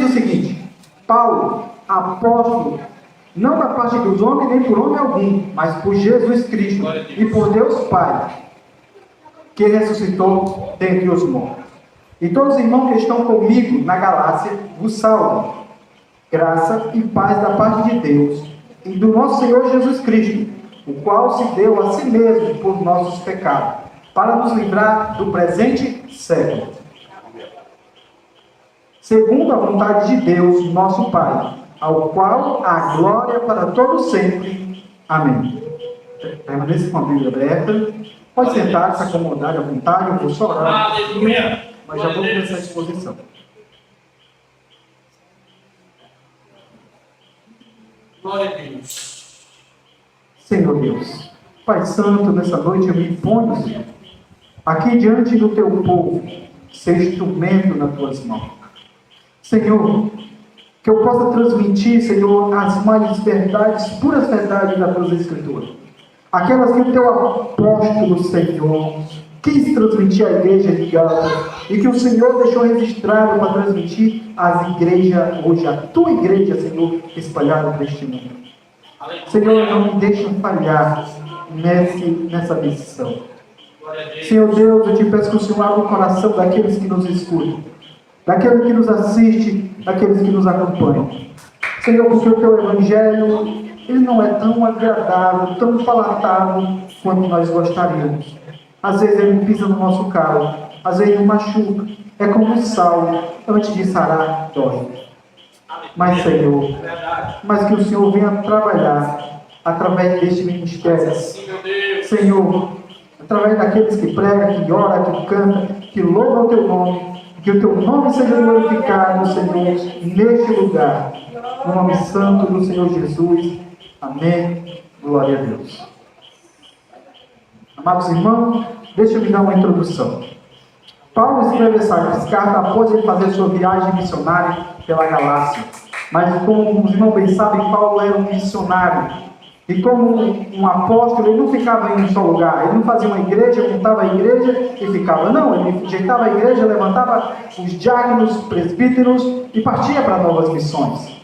o seguinte: Paulo, apóstolo, não da parte dos homens, nem por homem algum, mas por Jesus Cristo e por Deus Pai, que ressuscitou dentre os mortos. E todos os irmãos que estão comigo na Galácia vos saudam. Graça e paz da parte de Deus e do nosso Senhor Jesus Cristo, o qual se deu a si mesmo por nossos pecados, para nos livrar do presente século, segundo a vontade de Deus, nosso Pai, ao qual a glória para todos sempre. Amém. Permaneça com a Bíblia aberta. Pode sentar, se acomodar à vontade. Eu vou só orar, mas já vou começar a exposição. Glória a Deus. Senhor Deus, Pai Santo, nessa noite eu me ponho, Senhor, aqui diante do teu povo, ser instrumento nas tuas mãos. Senhor, que eu possa transmitir, Senhor, as mais verdades, puras verdades da tua Escritura. Aquelas que o teu apóstolo, Senhor, quis transmitir à igreja de Gálatas e que o Senhor deixou registrado para transmitir às igrejas, hoje a tua igreja, Senhor, espalhada neste mundo. Senhor, não me deixe falhar nessa missão. Senhor Deus, eu te peço que o Senhor abra o coração daqueles que nos escutam, daqueles que nos assistem, daqueles que nos acompanham. Senhor, porque o teu evangelho, ele não é tão agradável, tão palatável quanto nós gostaríamos. Às vezes ele pisa no nosso calo, às vezes ele machuca. É como um sal, antes de sarar, dói. Mas, Senhor, mas que o Senhor venha trabalhar através deste ministério. Senhor, através daqueles que pregam, que oram, que cantam, que louvam o teu nome, que o teu nome seja glorificado, Senhor, neste lugar. No nome santo do Senhor Jesus. Amém. Glória a Deus. Amados irmãos, deixa eu me dar uma introdução. Paulo escreve essa carta após ele fazer sua viagem missionária pela Galácia. Mas como os irmãos bem sabem, Paulo era um missionário. E como um apóstolo, ele não ficava em um só lugar. Ele não fazia uma igreja, montava a igreja e ficava. Não, ele ajeitava a igreja, levantava os diáconos, presbíteros e partia para novas missões.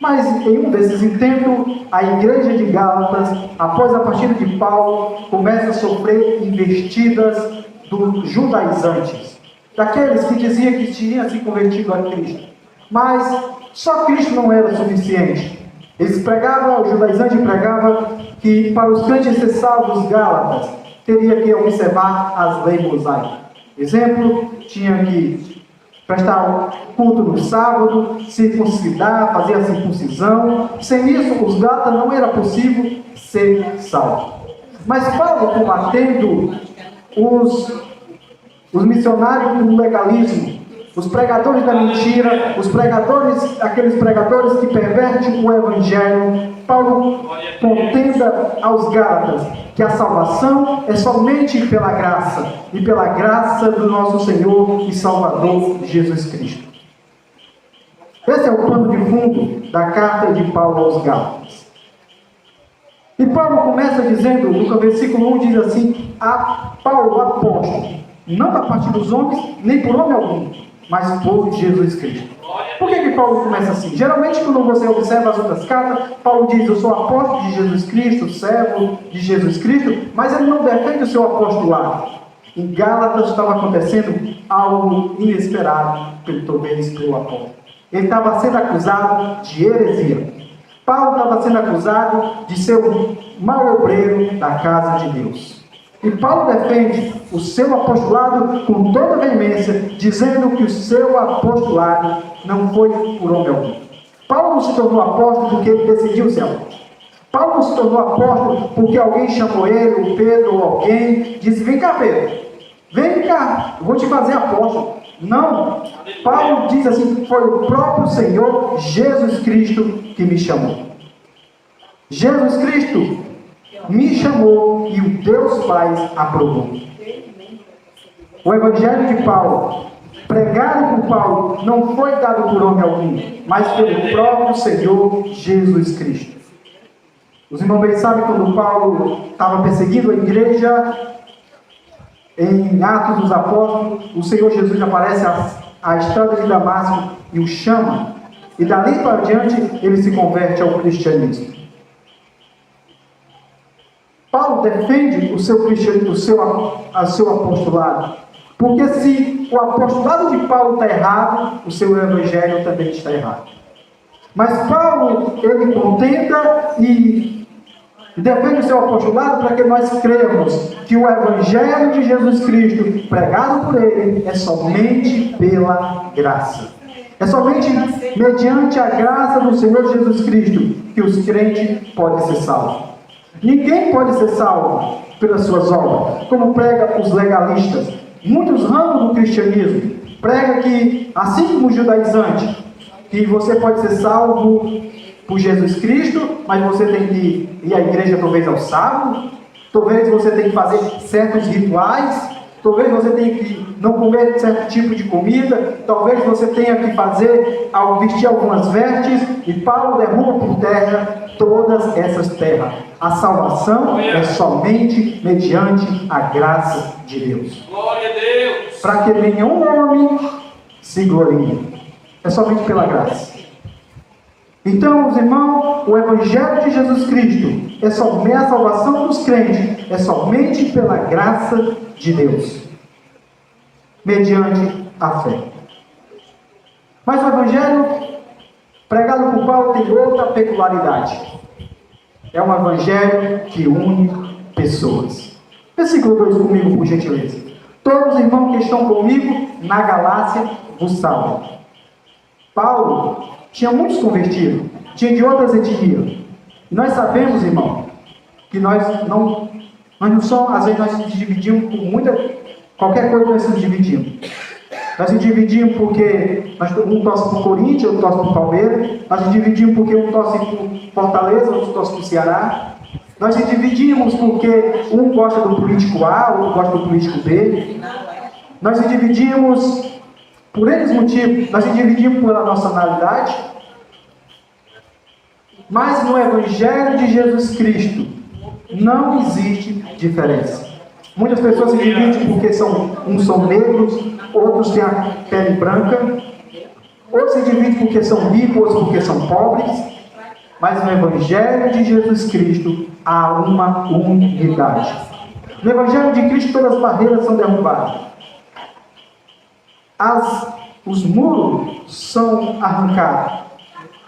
Mas em um desses intentos, a igreja de Gálatas, após a partida de Paulo, começa a sofrer investidas dos judaizantes, daqueles que diziam que tinham se convertido a Cristo. Mas só Cristo não era suficiente. Eles pregavam, os judaizantes pregavam que para os crentes ser salvos Gálatas, teria que observar as leis mosaicas. Exemplo, tinha que prestar culto no sábado, circuncidar, fazer a circuncisão. Sem isso, os gálatas não era possível ser salvos. Mas Paulo, combatendo os missionários do legalismo, os pregadores da mentira, aqueles pregadores que pervertem o evangelho, Paulo contenda aos Gálatas que a salvação é somente pela graça, e pela graça do nosso Senhor e Salvador Jesus Cristo. Esse é o pano de fundo da carta de Paulo aos Gálatas. E Paulo começa dizendo, no versículo 1 diz assim: a Paulo, apóstolo, não da parte dos homens, nem por homem algum, mas por Jesus Cristo. Por que Paulo começa assim? Geralmente, quando você observa as outras cartas, Paulo diz: eu sou apóstolo de Jesus Cristo, servo de Jesus Cristo, mas ele não defende o seu apostolado. Em Gálatas estava acontecendo algo inesperado pelo apóstolo. Ele estava sendo acusado de heresia. Paulo estava sendo acusado de ser um mau obreiro da casa de Deus. E Paulo defende o seu apostolado com toda veemência, dizendo que o seu apostolado não foi por homem algum. Paulo não se tornou apóstolo porque ele decidiu ser apóstolo. Paulo não se tornou apóstolo porque alguém chamou ele, o Pedro ou alguém, disse: vem cá, Pedro, vem cá, eu vou te fazer apóstolo. Não, Paulo diz assim: foi o próprio Senhor Jesus Cristo que me chamou. Jesus Cristo me chamou e o Deus Pai aprovou. O Evangelho de Paulo, pregado por Paulo, não foi dado por homem algum, mas pelo próprio Senhor Jesus Cristo. Os irmãos bem sabem, quando Paulo estava perseguindo a igreja, em Atos dos Apóstolos, o Senhor Jesus aparece à estrada de Damasco e o chama, e dali para diante ele se converte ao cristianismo. Paulo defende o seu apostolado, porque se o apostolado de Paulo está errado, o seu evangelho também está errado. Mas Paulo, ele contenta e defende o seu apostolado para que nós cremos que o evangelho de Jesus Cristo, pregado por ele, é somente pela graça. É somente mediante a graça do Senhor Jesus Cristo que os crentes podem ser salvos. Ninguém pode ser salvo pelas suas obras, como prega os legalistas. Muitos ramos do cristianismo pregam que, assim como os judaizantes, que você pode ser salvo por Jesus Cristo, mas você tem que ir à igreja talvez ao sábado, talvez você tem que fazer certos rituais, talvez você tenha que não comer certo tipo de comida, talvez você tenha que vestir algumas vestes, e Paulo derruba por terra todas essas terras. A salvação é somente mediante a graça de Deus. Glória a Deus. Para que nenhum homem se glorie. É somente pela graça. Então, os irmãos, o Evangelho de Jesus Cristo é somente a salvação dos crentes, é somente pela graça de Deus, mediante a fé. Mas o Evangelho pregado por Paulo tem outra peculiaridade. É um Evangelho que une pessoas. Versículo 2 comigo, por gentileza. Todos os irmãos que estão comigo na Galácia vos salvam. Paulo tinha muitos convertidos, tinha de outras etnias. E nós sabemos, irmão, que nós não somos, às vezes nós nos dividimos por qualquer coisa nós nos dividimos. Nós nos dividimos porque um torce por Corinthians, outro torce por Palmeiras. Nós nos dividimos porque um torce por Fortaleza, outro torce por Ceará. Nós nos dividimos porque um gosta do político A, outro gosta do político B. Nós nos dividimos por esses motivos. Nós nos dividimos pela nacionalidade. Mas no Evangelho de Jesus Cristo não existe diferença. Muitas pessoas se dividem porque uns são negros, outros têm a pele branca, outros se dividem porque são ricos, outros porque são pobres. Mas no Evangelho de Jesus Cristo há uma unidade. No Evangelho de Cristo todas as barreiras são derrubadas. Os muros são arrancados.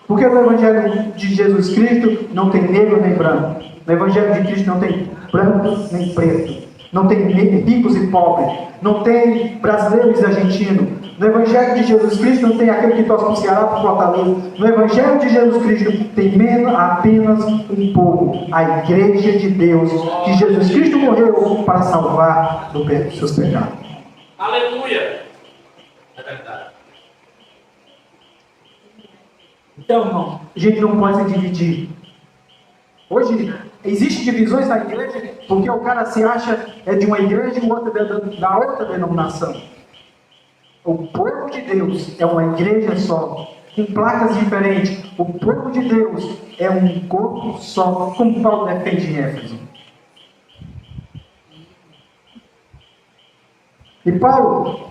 Porque no Evangelho de Jesus Cristo não tem negro nem branco. No Evangelho de Cristo não tem branco nem preto. Não tem ricos e pobres. Não tem brasileiros e argentinos. No Evangelho de Jesus Cristo não tem aquele que torce para o Ceará, para o Fortaleza. No Evangelho de Jesus Cristo tem apenas um povo, a Igreja de Deus, que Jesus Cristo morreu para salvar dos seus pecados. Aleluia! É verdade. Então, irmão, a gente não pode se dividir. Hoje, existem divisões na igreja porque o cara se acha de uma igreja e o outro da outra denominação. O povo de Deus é uma igreja só, com placas diferentes. O povo de Deus é um corpo só, como Paulo defende em Éfeso. E Paulo,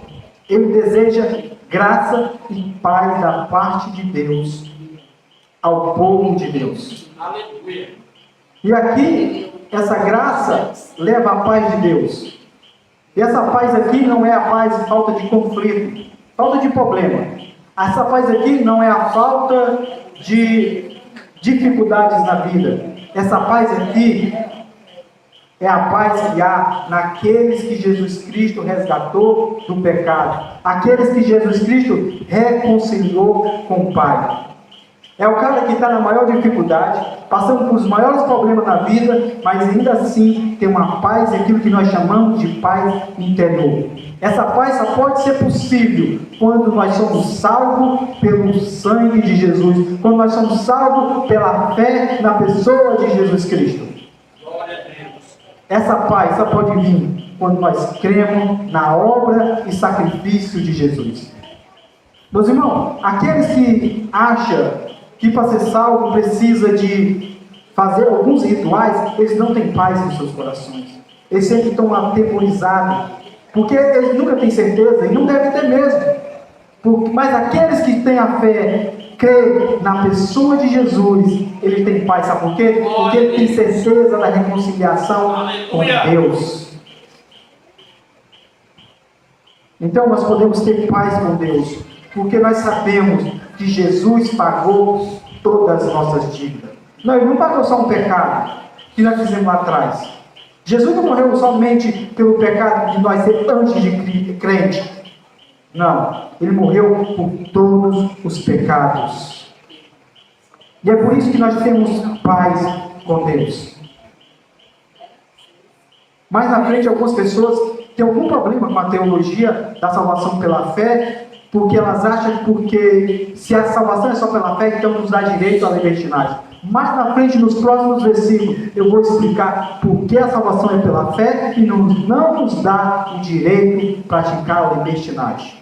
ele deseja graça e paz da parte de Deus ao povo de Deus. Aleluia. E aqui, essa graça leva à paz de Deus. E essa paz aqui não é a paz de falta de conflito, falta de problema. Essa paz aqui não é a falta de dificuldades na vida. Essa paz aqui é a paz que há naqueles que Jesus Cristo resgatou do pecado. Aqueles que Jesus Cristo reconciliou com o Pai. É o cara que está na maior dificuldade, passando por os maiores problemas na vida, mas ainda assim tem uma paz, aquilo que nós chamamos de paz interior. Essa paz só pode ser possível quando nós somos salvos pelo sangue de Jesus, quando nós somos salvos pela fé na pessoa de Jesus Cristo. Glória a Deus. Essa paz só pode vir quando nós cremos na obra e sacrifício de Jesus. Meus irmãos, aqueles que acham que para ser salvo precisa de fazer alguns rituais, eles não têm paz nos seus corações. Eles sempre estão atemorizados, porque eles nunca têm certeza, e não devem ter mesmo. Mas aqueles que têm a fé, crê na pessoa de Jesus, ele tem paz. Sabe por quê? Porque ele tem certeza da reconciliação com Deus. Então nós podemos ter paz com Deus, porque nós sabemos que Jesus pagou todas as nossas dívidas. Não, ele não pagou só um pecado, que nós fizemos lá atrás. Jesus não morreu somente pelo pecado de nós ser antes de crente. Não, ele morreu por todos os pecados. E é por isso que nós temos paz com Deus. Mais na frente, algumas pessoas têm algum problema com a teologia da salvação pela fé, porque elas acham que se a salvação é só pela fé, então nos dá direito à libertinagem. Mais na frente, nos próximos versículos, eu vou explicar por que a salvação é pela fé e não nos dá o direito de praticar a libertinagem.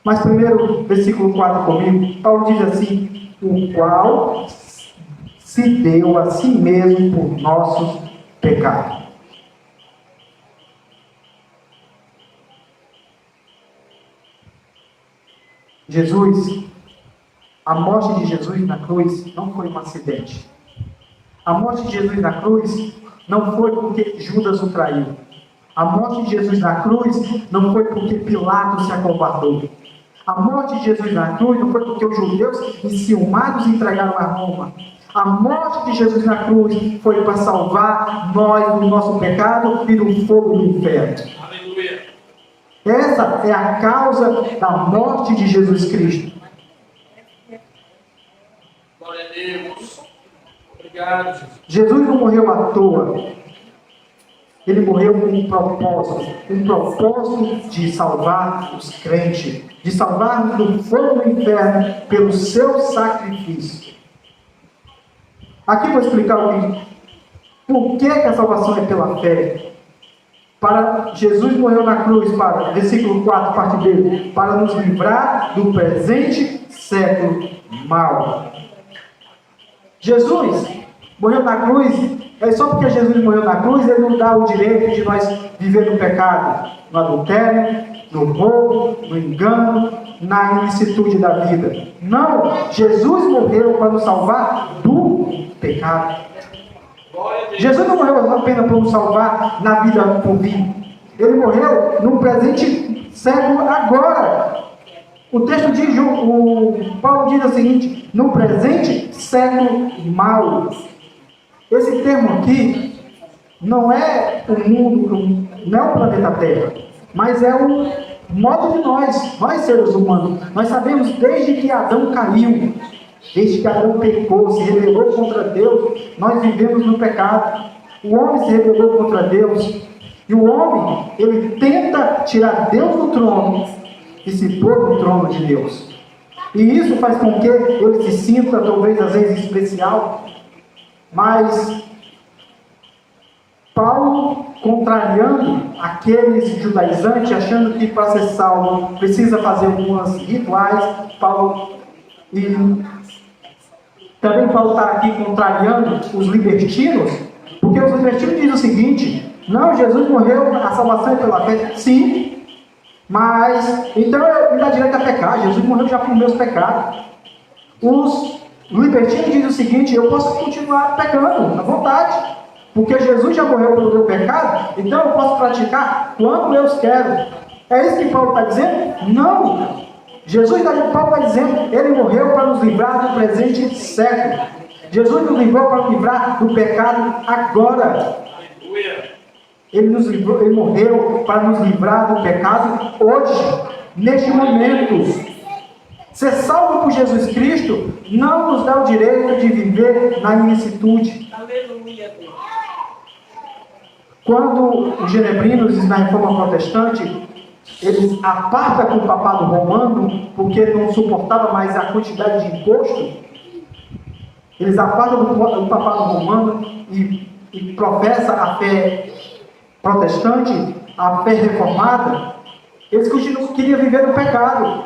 Mas primeiro, versículo 4 comigo, Paulo diz assim: o qual se deu a si mesmo por nossos pecados. Jesus, a morte de Jesus na cruz não foi um acidente. A morte de Jesus na cruz não foi porque Judas o traiu. A morte de Jesus na cruz não foi porque Pilatos se acovardou. A morte de Jesus na cruz não foi porque os judeus enciumados entregaram a Roma. A morte de Jesus na cruz foi para salvar nós do nosso pecado e do fogo do inferno. Aleluia. Essa é a causa da morte de Jesus Cristo. Glória a Deus. Obrigado, Jesus. Jesus não morreu à toa. Ele morreu com um propósito de salvar os crentes, de salvar-nos do fogo do inferno pelo seu sacrifício. Aqui vou explicar por que a salvação é pela fé. Para Jesus morreu na cruz, para versículo 4, parte dele, para nos livrar do presente século mau. Jesus morreu na cruz, é só porque Jesus morreu na cruz, ele não dá o direito de nós viver no pecado, no adultério, no roubo, no engano, na ilicitude da vida. Não, Jesus morreu para nos salvar do pecado. Jesus não morreu apenas para nos salvar na vida por vir. Ele morreu no presente século agora. O texto diz, Paulo diz o seguinte: no presente século mau. Esse termo aqui não é o mundo, não é o planeta Terra, mas é o modo de nós seres humanos. Nós sabemos desde que Adão caiu, desde que Adão pecou, se rebelou contra Deus, nós vivemos no pecado. O homem se rebelou contra Deus. E o homem, ele tenta tirar Deus do trono e se pôr no trono de Deus. E isso faz com que ele se sinta, talvez, às vezes, especial. Mas Paulo, contrariando aqueles judaizantes, achando que para ser salvo precisa fazer alguns rituais, e também Paulo está aqui contrariando os libertinos, porque os libertinos dizem o seguinte: não, Jesus morreu, a salvação é pela fé. Sim, mas então me dá direito a pecar. Jesus morreu já por meus pecados. Os libertinos dizem o seguinte: eu posso continuar pecando à vontade, porque Jesus já morreu pelo meu pecado, então eu posso praticar quando eu quero. É isso que Paulo está dizendo? Não! Paulo está dizendo, ele morreu para nos livrar do presente século. Jesus nos livrou para nos livrar do pecado agora. Ele morreu para nos livrar do pecado hoje, neste momento. Ser salvo por Jesus Cristo não nos dá o direito de viver na ilicitude. Aleluia, Deus. Quando os genebrinos, na Reforma Protestante, eles apartam com o papado romano, porque não suportava mais a quantidade de imposto, eles apartam do papado romano e professam a fé protestante, a fé reformada. Eles queriam viver no pecado.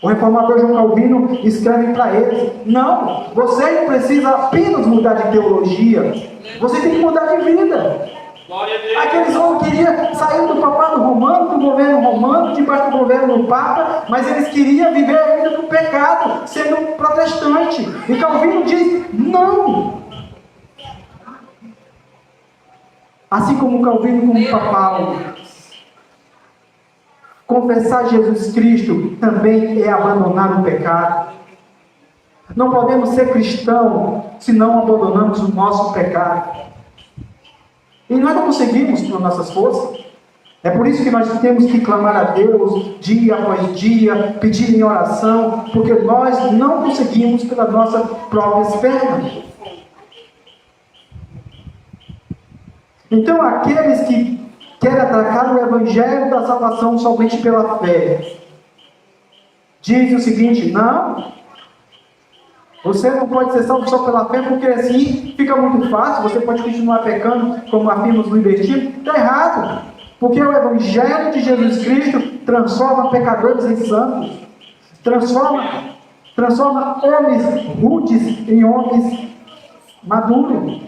O reformador João Calvino escreve para eles: não, você não precisa apenas mudar de teologia, você tem que mudar de vida. Glória a Deus. Aqueles homens queriam sair do papado romano, do governo romano, debaixo do governo do Papa, mas eles queriam viver ainda no pecado, sendo protestante. E Calvino diz, não! Assim como Calvino, como Paulo, confessar Jesus Cristo também é abandonar o pecado. Não podemos ser cristãos se não abandonamos o nosso pecado. E nós não conseguimos por nossas forças. É por isso que nós temos que clamar a Deus dia após dia, pedir em oração, porque nós não conseguimos pela nossa própria perna. Então, aqueles que querem atacar o Evangelho da salvação somente pela fé, dizem o seguinte: não, você não pode ser salvo só pela fé, porque assim fica muito fácil, você pode continuar pecando, como afirma os libertinos. Está errado, porque o Evangelho de Jesus Cristo transforma pecadores em santos, transforma homens rudes em homens maduros,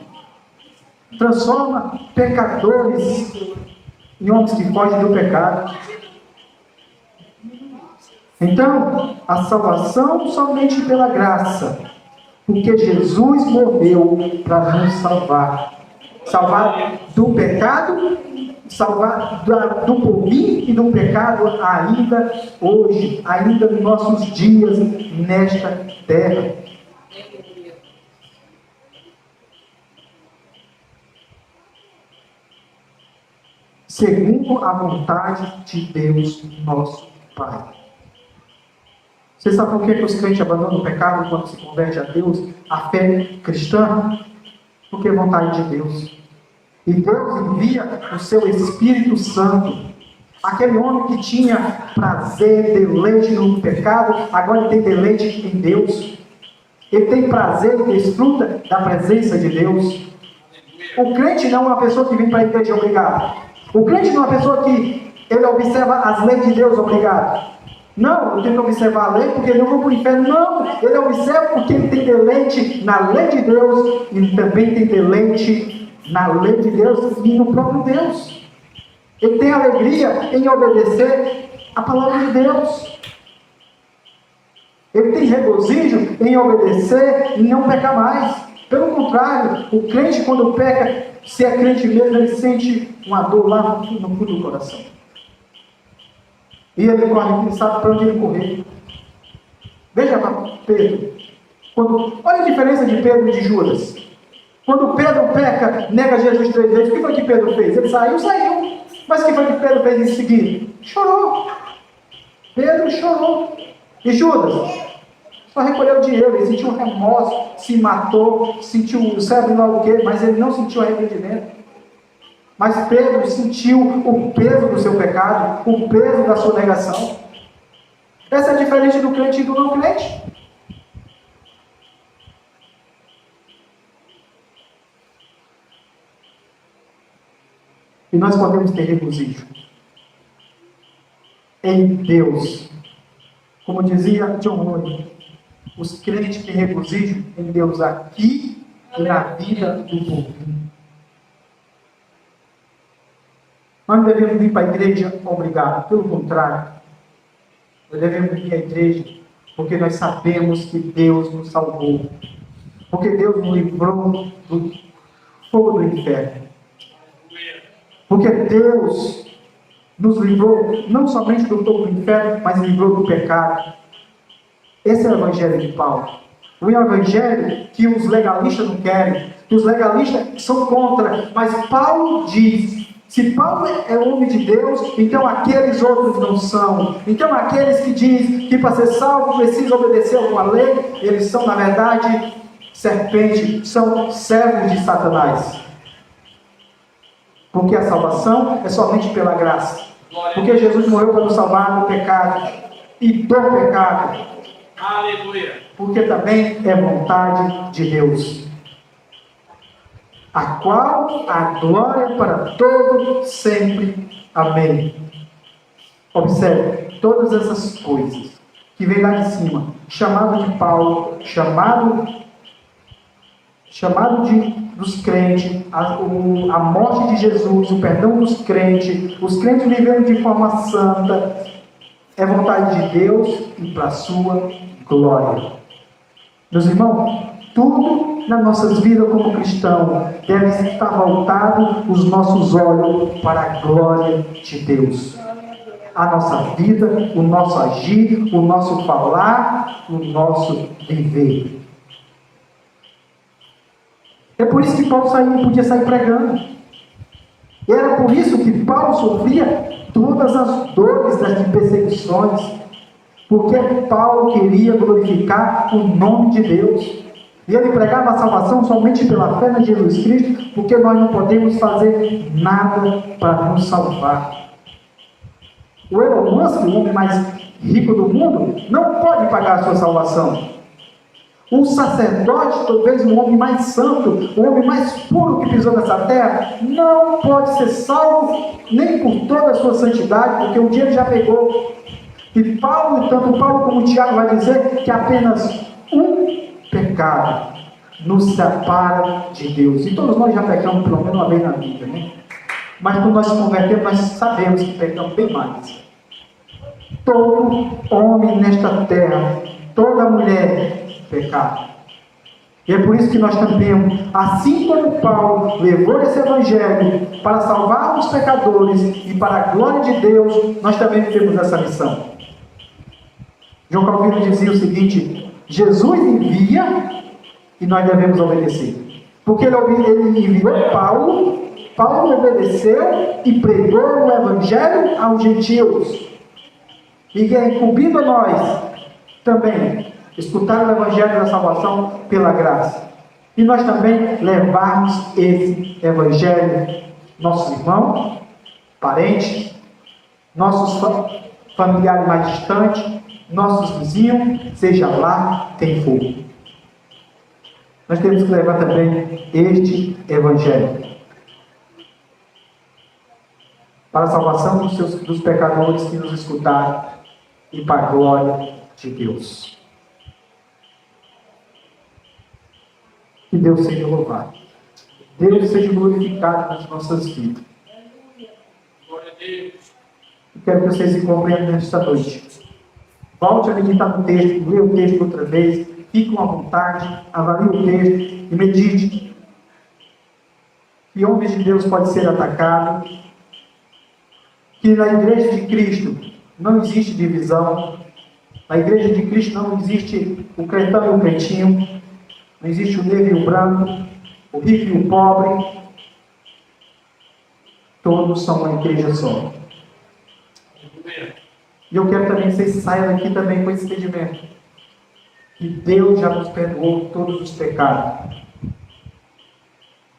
transforma pecadores em homens que fogem do pecado. Então, a salvação somente pela graça, porque Jesus morreu para nos salvar. Salvar do pecado, salvar do porvir e do pecado ainda hoje, ainda nos nossos dias nesta terra. Segundo a vontade de Deus, nosso Pai. Você sabe por que os crentes abandonam o pecado quando se converte a Deus, a fé cristã? Porque é vontade de Deus. E Deus envia o seu Espírito Santo. Aquele homem que tinha prazer, deleite no pecado, agora ele tem deleite em Deus. Ele tem prazer e desfruta da presença de Deus. O crente não é uma pessoa que vem para a igreja obrigado. O crente não é uma pessoa que ele observa as leis de Deus obrigado. Não, eu tenho que observar a lei porque eu não vou para o inferno. Não, ele observa porque ele tem deleite na lei de Deus e também tem deleite na lei de Deus e no próprio Deus. Ele tem alegria em obedecer a palavra de Deus. Ele tem regozijo em obedecer e não pecar mais. Pelo contrário, o crente quando peca, se é crente mesmo, ele sente uma dor lá no fundo do coração. E ele corre, ele sabe para onde ele correr. Veja Pedro. Olha a diferença de Pedro e de Judas. Quando Pedro peca, nega Jesus 3 vezes, o que foi que Pedro fez? Ele saiu. Mas o que foi que Pedro fez em seguida? Chorou. Pedro chorou. E Judas? Só recolheu o dinheiro, ele sentiu remorso, se matou, sentiu, sabe lá o quê, mas ele não sentiu arrependimento. Mas Pedro sentiu o peso do seu pecado, o peso da sua negação. Essa é diferente do crente e do não crente. E nós podemos ter regozijo em Deus. Como dizia John Owen, os crentes têm regozijo em Deus aqui e na vida do povo. Nós não devemos vir para a igreja obrigado, pelo contrário. Nós devemos vir à igreja porque nós sabemos que Deus nos salvou. Porque Deus nos livrou do fogo do inferno. Porque Deus nos livrou não somente do fogo do inferno, mas livrou do pecado. Esse é o Evangelho de Paulo. O Evangelho que os legalistas não querem, que os legalistas são contra. Mas Paulo diz: se Paulo é homem de Deus, então aqueles outros não são. Então aqueles que dizem que para ser salvo precisa obedecer a uma lei, eles são na verdade serpentes, são servos de Satanás. Porque a salvação é somente pela graça. Porque Jesus morreu para nos salvar do pecado e do pecado. Aleluia. Porque também é vontade de Deus, a qual a glória para todo sempre. Amém. Observe, todas essas coisas que vem lá de cima, chamado de Paulo, chamado chamado dos crentes, a morte de Jesus, o perdão dos crentes, os crentes vivendo de forma santa, é vontade de Deus e para a sua glória. Meus irmãos, tudo nas nossas vidas como cristãos deve estar voltado os nossos olhos para a glória de Deus. A nossa vida, o nosso agir, o nosso falar, o nosso viver. É por isso que Paulo podia sair pregando. E era por isso que Paulo sofria todas as dores das perseguições. Porque Paulo queria glorificar o nome de Deus. E ele pregava a salvação somente pela fé em Jesus Cristo, porque nós não podemos fazer nada para nos salvar. O Elon Musk, o homem mais rico do mundo, não pode pagar a sua salvação. Um sacerdote, talvez o homem mais santo, o homem mais puro que pisou nessa terra, não pode ser salvo nem por toda a sua santidade, porque um dia ele já pegou. E Paulo, tanto Paulo como Tiago vai dizer que apenas um pecado nos separa de Deus. E todos nós já pecamos pelo menos uma vez na vida, né? Mas quando nós nos convertemos, nós sabemos que pecamos bem mais. Todo homem nesta terra, toda mulher, pecado. E é por isso que nós também, assim como Paulo levou esse evangelho para salvar os pecadores e para a glória de Deus, nós também temos essa missão. João Calvino dizia o seguinte: Jesus envia e nós devemos obedecer. Porque ele enviou Paulo, Paulo obedeceu e pregou o evangelho aos gentios. E que é incumbido a nós também escutar o evangelho da salvação pela graça. E nós também levarmos esse evangelho, nossos irmãos, parentes, nossos familiares mais distantes, nossos vizinhos, seja lá quem for. Nós temos que levar também este evangelho para a salvação dos pecadores que nos escutaram e para a glória de Deus. Que Deus seja louvado. Deus seja glorificado nas nossas vidas. Glória a Deus. Eu quero que vocês se compreendam nesta noite. Volte a meditar no texto, leia o texto outra vez, fique à vontade, avalie o texto e medite. Que homens de Deus pode ser atacado, que na igreja de Cristo não existe divisão, na igreja de Cristo não existe o crentão e o cretinho, não existe o negro e o branco, o rico e o pobre, todos são uma igreja só. E eu quero também que vocês saiam daqui também com esse entendimento. Que Deus já nos perdoou todos os pecados.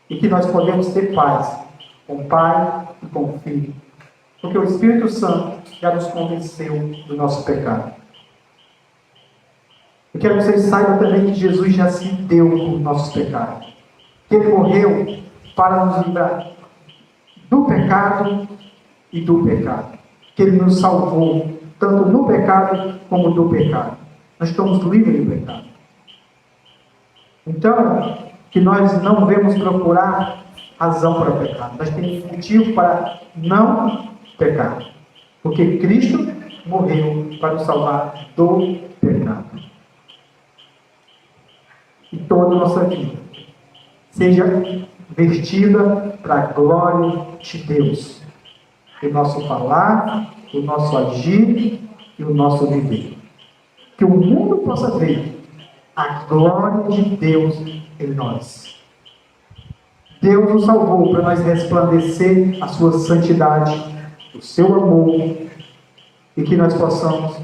E que nós podemos ter paz com o Pai e com o Filho. Porque o Espírito Santo já nos convenceu do nosso pecado. Eu quero que vocês saibam também que Jesus já se deu por nossos pecados. Que Ele morreu para nos livrar do pecado e do pecado. Que Ele nos salvou, tanto no pecado como do pecado. Nós estamos livres do pecado. Então, que nós não devemos procurar razão para o pecado. Nós temos motivo para não pecar. Porque Cristo morreu para nos salvar do pecado. E toda a nossa vida seja vestida para a glória de Deus. O nosso falar, o nosso agir e o nosso viver. Que o mundo possa ver a glória de Deus em nós. Deus nos salvou para nós resplandecer a sua santidade, o seu amor, e que nós possamos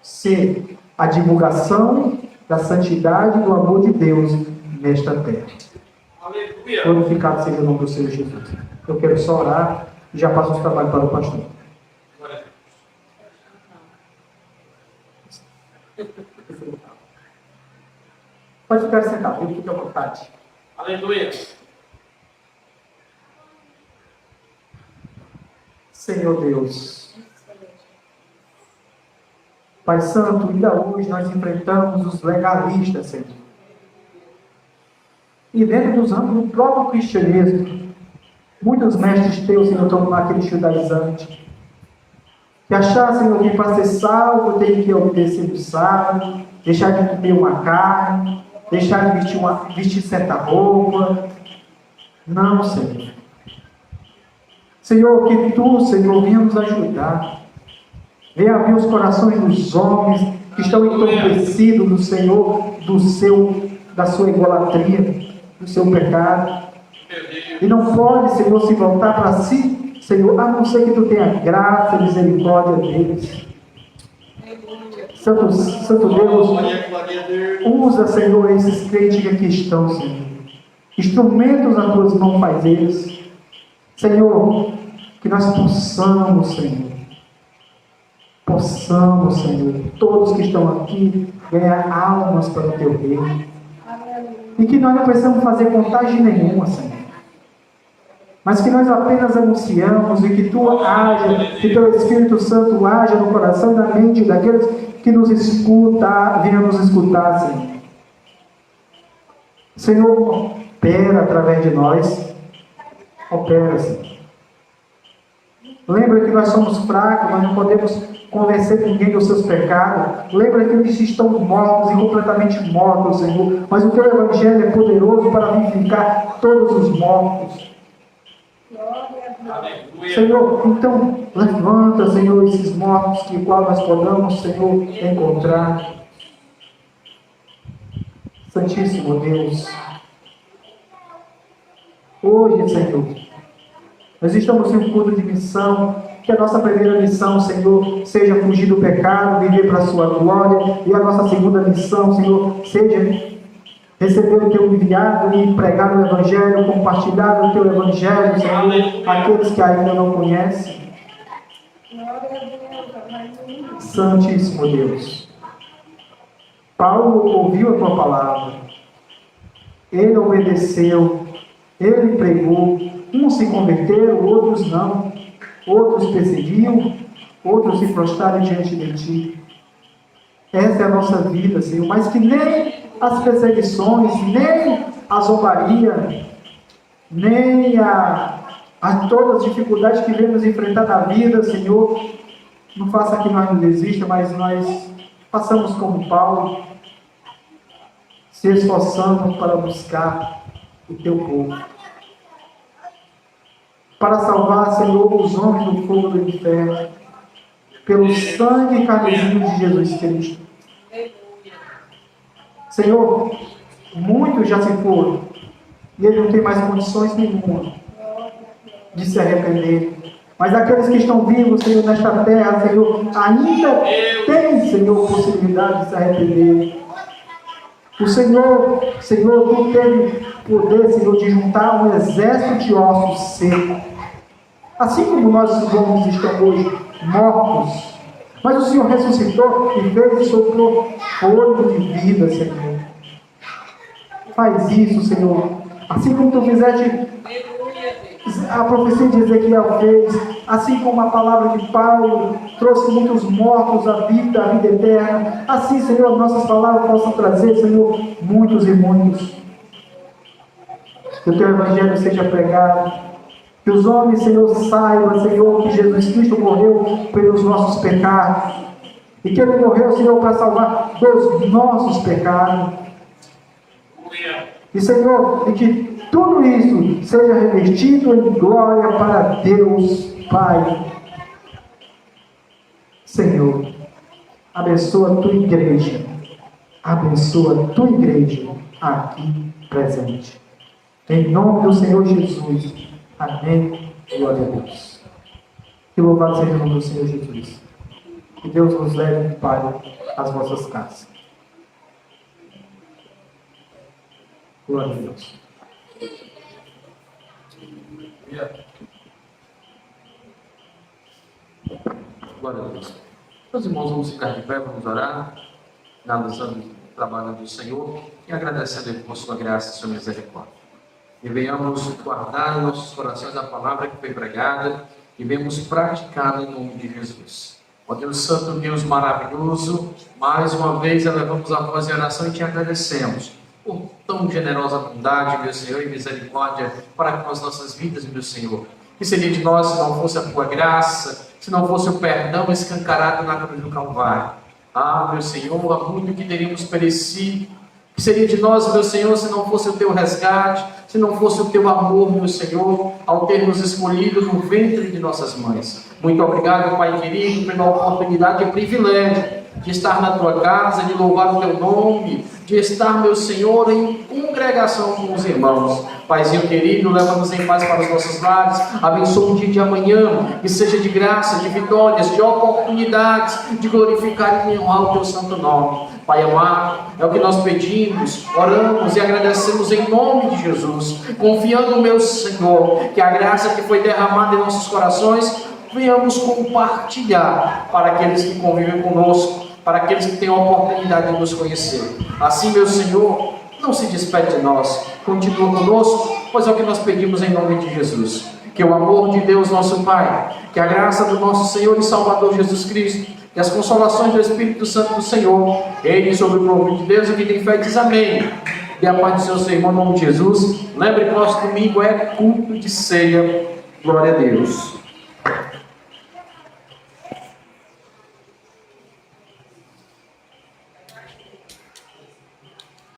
ser a divulgação da santidade e do amor de Deus nesta terra. Aleluia. Glorificado seja o nome do Senhor Jesus. Eu quero só orar e já passo o trabalho para o pastor. Glória a Deus. Pode ficar sentado, fique à vontade. Aleluia. Senhor Deus, Pai Santo, ainda hoje nós enfrentamos os legalistas, Senhor. E dentro dos ramos do próprio cristianismo, muitos mestres teus, Senhor, estão naquele judaizante. Que achar, Senhor, que para ser salvo tem que obedecer o sábado, deixar de comer uma carne, deixar de vestir certa roupa. Não, Senhor. Senhor, que Tu, Senhor, venha nos ajudar. Venha abrir os corações dos homens que estão entorpecidos do Senhor, da sua idolatria, do seu pecado. E não pode, Senhor, se voltar para si, Senhor, a não ser que Tu tenha graça e misericórdia deles. Santo Deus, usa, Senhor, esses crentes que aqui estão, Senhor. Instrumentos nas Tuas mãos faz eles. Senhor, que nós possamos, Senhor, todos que estão aqui, ganhar almas para o Teu reino. E que nós não precisamos fazer contagem nenhuma, Senhor. Mas que nós apenas anunciamos e que Tu haja, que Teu Espírito Santo haja no coração e na mente daqueles que nos escutam, venham nos escutar, Senhor. Senhor, opera através de nós. Opera, Senhor. Lembra que nós somos fracos, nós não podemos convencer ninguém dos seus pecados. Lembra que eles estão mortos e completamente mortos, Senhor. Mas o Teu Evangelho é poderoso para vivificar todos os mortos. Senhor, então levanta, Senhor, esses mortos que qual nós podamos, Senhor, encontrar. Santíssimo Deus, hoje, Senhor, nós estamos em um culto de missão, que a nossa primeira missão, Senhor, seja fugir do pecado, viver para a Sua glória, e a nossa segunda missão, Senhor, seja receber o Teu enviado e pregar o Evangelho, compartilhar o Teu Evangelho, Senhor, aqueles que ainda não conhecem. Santíssimo Deus, Paulo ouviu a Tua palavra, ele obedeceu, ele pregou, uns se converteram, outros não, outros perseguiam, outros se prostraram diante de Ti. Essa é a nossa vida, Senhor, mas que nem as perseguições, nem a zombaria, nem a todas as dificuldades que vemos enfrentar na vida, Senhor, não faça que nós não desista, mas nós façamos como Paulo, se esforçando para buscar o Teu povo. Para salvar, Senhor, os homens do fogo do inferno, pelo sangue carnezinho de Jesus Cristo. Senhor, muitos já se foram, e eles não têm mais condições nenhuma de se arrepender. Mas aqueles que estão vivos, Senhor, nesta terra, Senhor, ainda têm, Senhor, possibilidade de se arrepender. O Senhor, Tu teve poder, Senhor, de juntar um exército de ossos secos. Assim como nós homens estamos hoje mortos, mas o Senhor ressuscitou e fez e soprou fôlego de vida, Senhor. Faz isso, Senhor. Assim como Tu fizeste, a profecia de Ezequiel fez, assim como a palavra de Paulo trouxe muitos mortos à vida eterna, assim, Senhor, nossas palavras possam trazer, Senhor, muitos e muitos. Que o Teu Evangelho seja pregado. Que os homens, Senhor, saibam, Senhor, que Jesus Cristo morreu pelos nossos pecados. E que Ele morreu, Senhor, para salvar dos nossos pecados. E, Senhor, e que tudo isso seja revestido em glória para Deus, Pai. Senhor, abençoa a Tua igreja. Abençoa a Tua igreja aqui presente. Em nome do Senhor Jesus. Amém. Glória a Deus. Que louvado seja o nome do Senhor Jesus. Que Deus nos leve, Pai, às vossas casas. Glória a Deus. Glória a Deus. Meus irmãos, vamos ficar de pé, vamos orar, analisando o trabalho do Senhor e agradecendo a Ele por Sua graça e Sua misericórdia. E venhamos guardar em nossos corações a palavra que foi pregada e venhamos praticá-la em nome de Jesus. Ó Deus Santo, Deus maravilhoso, mais uma vez elevamos a voz em oração e Te agradecemos por tão generosa bondade, meu Senhor, e misericórdia para com as nossas vidas, meu Senhor. Que seria de nós se não fosse a tua graça, se não fosse o perdão escancarado na cruz do Calvário? Ah, meu Senhor, há muito que teríamos perecido. Que seria de nós, meu Senhor, se não fosse o teu resgate, se não fosse o teu amor, meu Senhor, ao ter nos escolhido no ventre de nossas mães. Muito obrigado, Pai querido, pela oportunidade e privilégio de estar na tua casa, de louvar o teu nome, de estar, meu Senhor, em congregação com os irmãos. Paizinho querido, leva-nos em paz para os nossos lares, abençoa o dia de amanhã, que seja de graça, de vitórias, de oportunidades, de glorificar e honrar o teu santo nome. Pai amado, é o que nós pedimos, oramos e agradecemos em nome de Jesus, confiando, meu Senhor, que a graça que foi derramada em nossos corações, venhamos compartilhar para aqueles que convivem conosco, para aqueles que têm a oportunidade de nos conhecer. Assim, meu Senhor, não se despede de nós, continua conosco, pois é o que nós pedimos em nome de Jesus. Que o amor de Deus, nosso Pai, que a graça do nosso Senhor e Salvador Jesus Cristo, que as consolações do Espírito Santo do Senhor, Ele sobre o povo de Deus, e que tem fé diz amém. E a paz do seu Senhor, em nome de Jesus. Lembre que nosso domingo é culto de ceia. Glória a Deus.